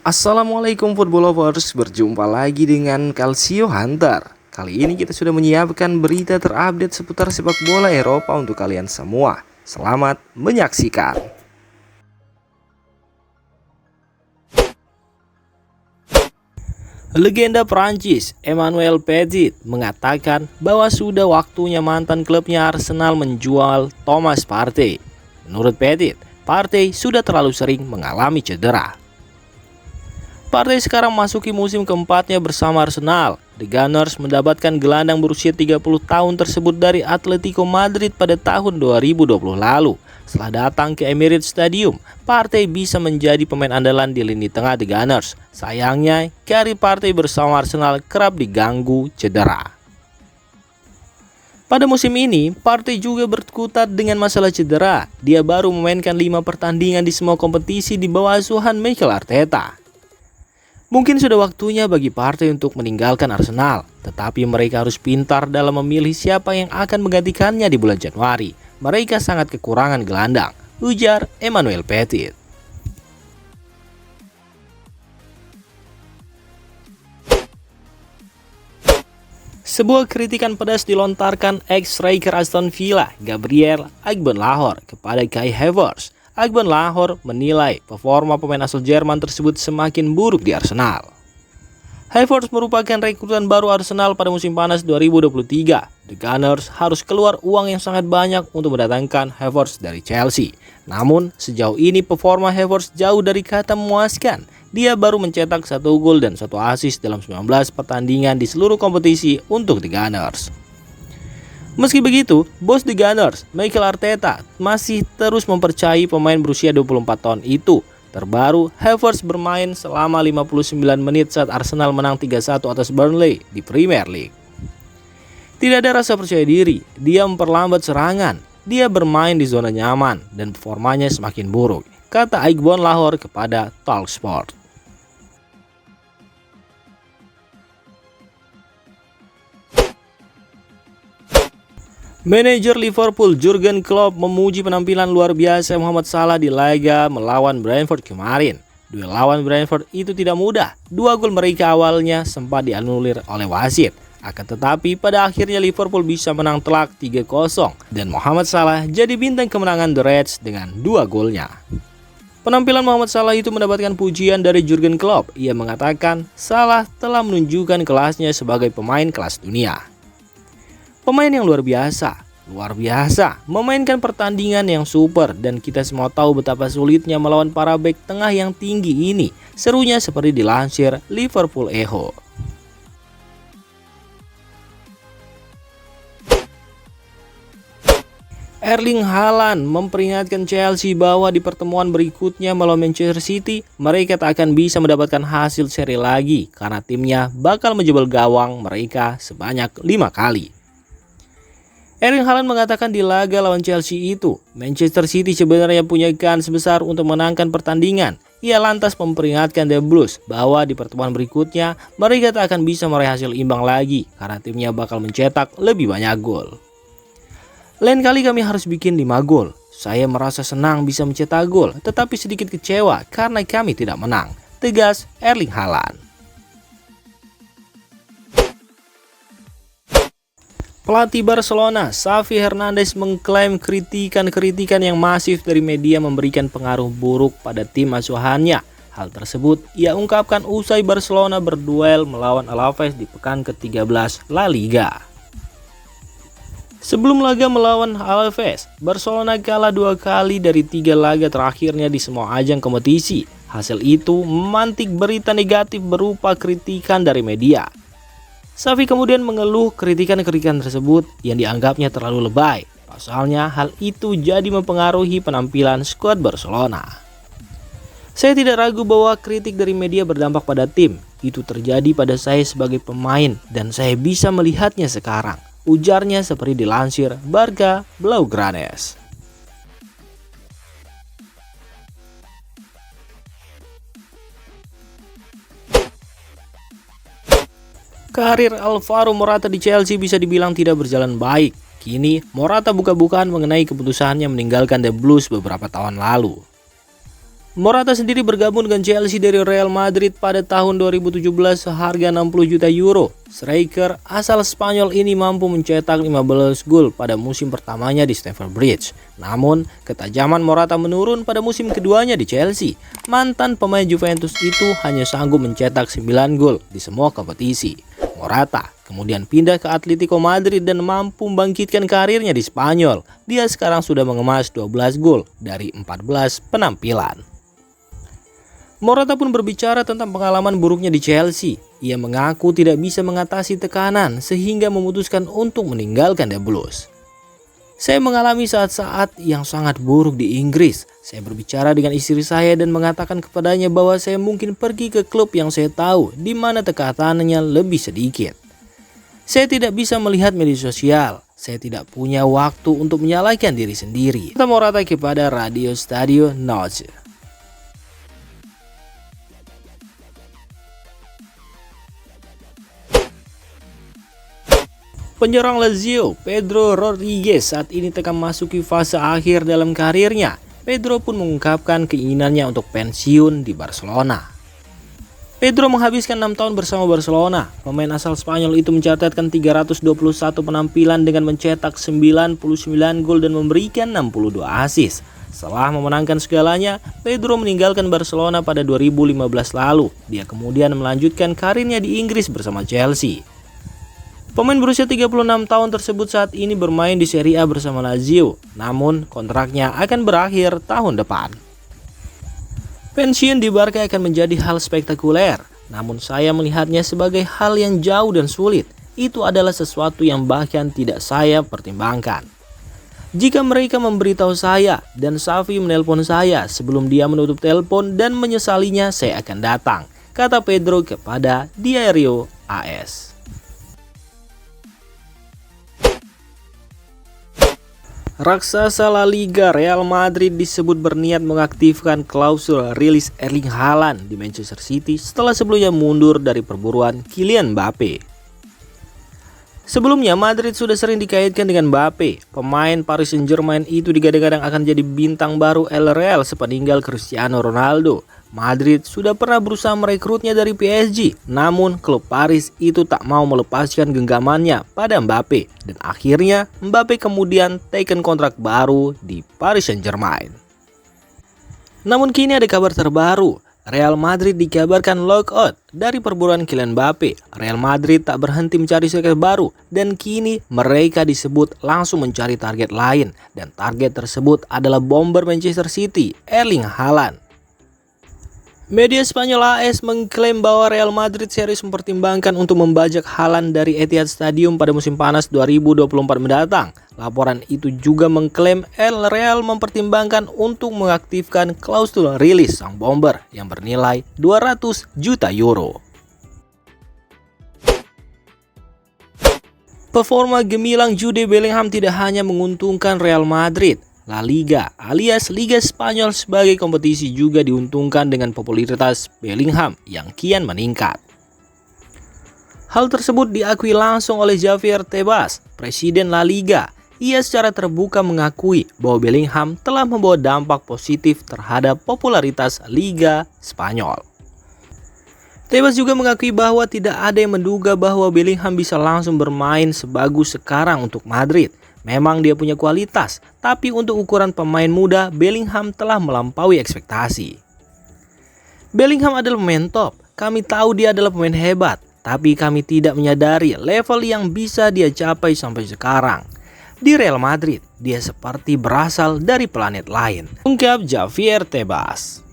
Assalamualaikum football lovers, berjumpa lagi dengan Calcio Hunter. Kali ini kita sudah menyiapkan berita terupdate seputar sepak bola Eropa untuk kalian semua. Selamat menyaksikan. Legenda Prancis Emmanuel Petit mengatakan bahwa sudah waktunya mantan klubnya Arsenal menjual Thomas Partey. Menurut Petit, Partey sudah terlalu sering mengalami cedera. Partey sekarang memasuki musim keempatnya bersama Arsenal. The Gunners mendapatkan gelandang berusia 30 tahun tersebut dari Atletico Madrid pada tahun 2020 lalu. Setelah datang ke Emirates Stadium, Partey bisa menjadi pemain andalan di lini tengah The Gunners. Sayangnya, karir Partey bersama Arsenal kerap diganggu cedera. Pada musim ini, Partey juga berkutat dengan masalah cedera. Dia baru memainkan 5 pertandingan di semua kompetisi di bawah asuhan Mikel Arteta. Mungkin sudah waktunya bagi Partey untuk meninggalkan Arsenal, tetapi mereka harus pintar dalam memilih siapa yang akan menggantikannya di bulan Januari. Mereka sangat kekurangan gelandang, ujar Emmanuel Petit. Sebuah kritikan pedas dilontarkan ex-striker Aston Villa, Gabriel Agbonlahor, kepada Kai Havertz. Agbonlahor menilai performa pemain asal Jerman tersebut semakin buruk di Arsenal. Havertz merupakan rekrutan baru Arsenal pada musim panas 2023. The Gunners harus keluar uang yang sangat banyak untuk mendatangkan Havertz dari Chelsea. Namun, sejauh ini performa Havertz jauh dari kata memuaskan. Dia baru mencetak 1 gol dan 1 assist dalam 19 pertandingan di seluruh kompetisi untuk The Gunners. Meski begitu, bos The Gunners, Mikel Arteta, masih terus mempercayai pemain berusia 24 tahun itu. Terbaru, Havertz bermain selama 59 menit saat Arsenal menang 3-1 atas Burnley di Premier League. Tidak ada rasa percaya diri, dia memperlambat serangan, dia bermain di zona nyaman, dan performanya semakin buruk, kata Agbonlahor kepada Talksport. Manajer Liverpool Jurgen Klopp memuji penampilan luar biasa Mohamed Salah di laga melawan Brentford kemarin. Duel lawan Brentford itu tidak mudah. 2 gol mereka awalnya sempat dianulir oleh wasit. Akan tetapi pada akhirnya Liverpool bisa menang telak 3-0 dan Mohamed Salah jadi bintang kemenangan The Reds dengan 2 golnya. Penampilan Mohamed Salah itu mendapatkan pujian dari Jurgen Klopp. Ia mengatakan Salah telah menunjukkan kelasnya sebagai pemain kelas dunia. Pemain yang luar biasa, memainkan pertandingan yang super dan kita semua tahu betapa sulitnya melawan para bek tengah yang tinggi ini. Serunya seperti dilansir Liverpool Echo. Erling Haaland memperingatkan Chelsea bahwa di pertemuan berikutnya melawan Manchester City, mereka tak akan bisa mendapatkan hasil seri lagi karena timnya bakal menjebol gawang mereka sebanyak 5 kali. Erling Haaland mengatakan di laga lawan Chelsea itu, Manchester City sebenarnya punya kans besar untuk menangkan pertandingan. Ia lantas memperingatkan The Blues bahwa di pertemuan berikutnya mereka tak akan bisa meraih hasil imbang lagi karena timnya bakal mencetak lebih banyak gol. Lain kali kami harus bikin 5 gol. Saya merasa senang bisa mencetak gol, tetapi sedikit kecewa karena kami tidak menang, tegas Erling Haaland. Pelatih Barcelona, Xavi Hernandez mengklaim kritikan yang masif dari media memberikan pengaruh buruk pada tim asuhannya. Hal tersebut ia ungkapkan usai Barcelona berduel melawan Alaves di pekan ke-13 La Liga. Sebelum laga melawan Alaves, Barcelona kalah 2 kali dari 3 laga terakhirnya di semua ajang kompetisi. Hasil itu memantik berita negatif berupa kritikan dari media. Xavi kemudian mengeluh kritikan tersebut yang dianggapnya terlalu lebay. Pasalnya hal itu jadi mempengaruhi penampilan skuad Barcelona. Saya tidak ragu bahwa kritik dari media berdampak pada tim. Itu terjadi pada saya sebagai pemain dan saya bisa melihatnya sekarang, ujarnya seperti dilansir Barca Blaugranes. Karir Alvaro Morata di Chelsea bisa dibilang tidak berjalan baik. Kini, Morata buka-bukaan mengenai keputusannya meninggalkan The Blues beberapa tahun lalu. Morata sendiri bergabung dengan Chelsea dari Real Madrid pada tahun 2017 seharga 60 juta euro. Striker asal Spanyol ini mampu mencetak 15 gol pada musim pertamanya di Stamford Bridge. Namun, ketajaman Morata menurun pada musim keduanya di Chelsea. Mantan pemain Juventus itu hanya sanggup mencetak 9 gol di semua kompetisi. Morata kemudian pindah ke Atletico Madrid dan mampu membangkitkan karirnya di Spanyol. Dia sekarang sudah mengemas 12 gol dari 14 penampilan. Morata pun berbicara tentang pengalaman buruknya di Chelsea. Ia mengaku tidak bisa mengatasi tekanan sehingga memutuskan untuk meninggalkan The Blues. Saya mengalami saat-saat yang sangat buruk di Inggris. Saya berbicara dengan istri saya dan mengatakan kepadanya bahwa saya mungkin pergi ke klub yang saya tahu di mana tekanannya lebih sedikit. Saya tidak bisa melihat media sosial. Saya tidak punya waktu untuk menyalahkan diri sendiri, kata Morata kepada Radio Stadio Noce. Penyerang Lazio, Pedro Rodriguez saat ini tengah memasuki fase akhir dalam karirnya. Pedro pun mengungkapkan keinginannya untuk pensiun di Barcelona. Pedro menghabiskan 6 tahun bersama Barcelona. Pemain asal Spanyol itu mencatatkan 321 penampilan dengan mencetak 99 gol dan memberikan 62 assist. Setelah memenangkan segalanya, Pedro meninggalkan Barcelona pada 2015 lalu. Dia kemudian melanjutkan karirnya di Inggris bersama Chelsea. Pemain berusia 36 tahun tersebut saat ini bermain di Serie A bersama Lazio, namun kontraknya akan berakhir tahun depan. Pensiun di Barca akan menjadi hal spektakuler, namun saya melihatnya sebagai hal yang jauh dan sulit. Itu adalah sesuatu yang bahkan tidak saya pertimbangkan. Jika mereka memberitahu saya dan Xavi menelpon saya sebelum dia menutup telepon dan menyesalinya, saya akan datang, kata Pedro kepada Diario AS. Raksasa La Liga Real Madrid disebut berniat mengaktifkan klausul rilis Erling Haaland di Manchester City setelah sebelumnya mundur dari perburuan Kylian Mbappe. Sebelumnya Madrid sudah sering dikaitkan dengan Mbappe. Pemain Paris Saint-Germain itu digadang-gadang akan jadi bintang baru El Real sepeninggal Cristiano Ronaldo. Madrid sudah pernah berusaha merekrutnya dari PSG, namun klub Paris itu tak mau melepaskan genggamannya pada Mbappe dan akhirnya Mbappe kemudian teken kontrak baru di Paris Saint-Germain. Namun kini ada kabar terbaru. Real Madrid dikabarkan lockout dari perburuan Kylian Mbappe. Real Madrid tak berhenti mencari striker baru dan kini mereka disebut langsung mencari target lain dan target tersebut adalah bomber Manchester City, Erling Haaland. Media Spanyol AS mengklaim bahwa Real Madrid serius mempertimbangkan untuk membajak Haaland dari Etihad Stadium pada musim panas 2024 mendatang. Laporan itu juga mengklaim El Real mempertimbangkan untuk mengaktifkan klausul rilis sang bomber yang bernilai 200 juta euro. Performa gemilang Jude Bellingham tidak hanya menguntungkan Real Madrid. La Liga alias Liga Spanyol sebagai kompetisi juga diuntungkan dengan popularitas Bellingham yang kian meningkat. Hal tersebut diakui langsung oleh Javier Tebas, Presiden La Liga. Ia secara terbuka mengakui bahwa Bellingham telah membawa dampak positif terhadap popularitas Liga Spanyol. Tebas juga mengakui bahwa tidak ada yang menduga bahwa Bellingham bisa langsung bermain sebagus sekarang untuk Madrid. Memang dia punya kualitas, tapi untuk ukuran pemain muda, Bellingham telah melampaui ekspektasi. Bellingham adalah pemain top, kami tahu dia adalah pemain hebat, tapi kami tidak menyadari level yang bisa dia capai sampai sekarang. Di Real Madrid, dia seperti berasal dari planet lain, ungkap Javier Tebas.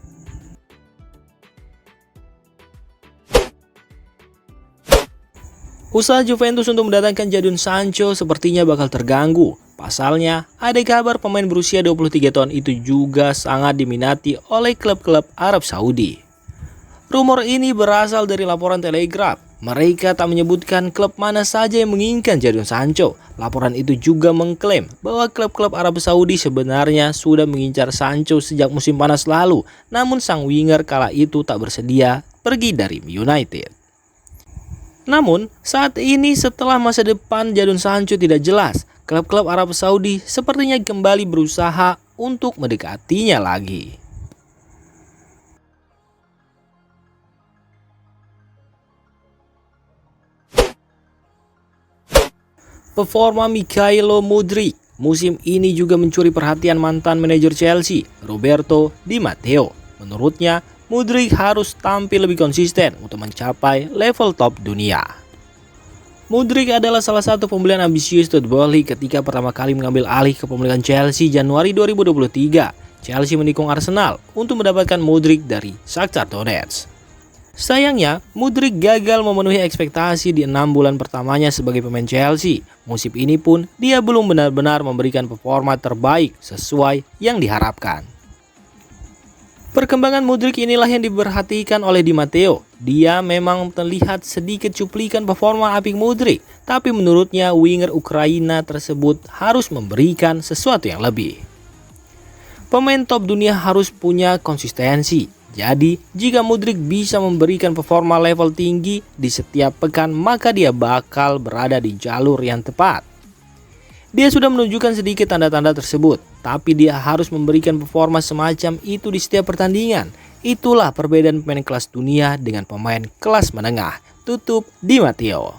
Usaha Juventus untuk mendatangkan Jadon Sancho sepertinya bakal terganggu. Pasalnya, ada kabar pemain berusia 23 tahun itu juga sangat diminati oleh klub-klub Arab Saudi. Rumor ini berasal dari laporan Telegraph. Mereka tak menyebutkan klub mana saja yang menginginkan Jadon Sancho. Laporan itu juga mengklaim bahwa klub-klub Arab Saudi sebenarnya sudah mengincar Sancho sejak musim panas lalu. Namun sang winger kala itu tak bersedia pergi dari United. Namun, saat ini setelah masa depan Jadon Sancho tidak jelas, klub-klub Arab Saudi sepertinya kembali berusaha untuk mendekatinya lagi. Performa Mykhailo Mudryk musim ini juga mencuri perhatian mantan manajer Chelsea, Roberto Di Matteo. Menurutnya, Mudryk harus tampil lebih konsisten untuk mencapai level top dunia. Mudryk adalah salah satu pembelian ambisius Todd Boehly ketika pertama kali mengambil alih kepemilikan Chelsea Januari 2023. Chelsea mendukung Arsenal untuk mendapatkan Mudryk dari Shakhtar Donetsk. Sayangnya, Mudryk gagal memenuhi ekspektasi di 6 bulan pertamanya sebagai pemain Chelsea. Musim ini pun dia belum benar-benar memberikan performa terbaik sesuai yang diharapkan. Perkembangan Mudryk inilah yang diperhatikan oleh Di Matteo. Dia memang terlihat sedikit cuplikan performa apik Mudryk, tapi menurutnya winger Ukraina tersebut harus memberikan sesuatu yang lebih. Pemain top dunia harus punya konsistensi. Jadi, jika Mudryk bisa memberikan performa level tinggi di setiap pekan, maka dia bakal berada di jalur yang tepat. Dia sudah menunjukkan sedikit tanda-tanda tersebut, tapi dia harus memberikan performa semacam itu di setiap pertandingan. Itulah perbedaan pemain kelas dunia dengan pemain kelas menengah. Tutup Di Matteo.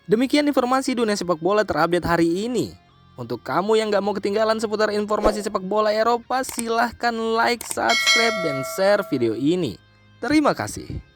Demikian informasi dunia sepak bola terupdate hari ini. Untuk kamu yang gak mau ketinggalan seputar informasi sepak bola Eropa, silahkan like, subscribe, dan share video ini. Terima kasih.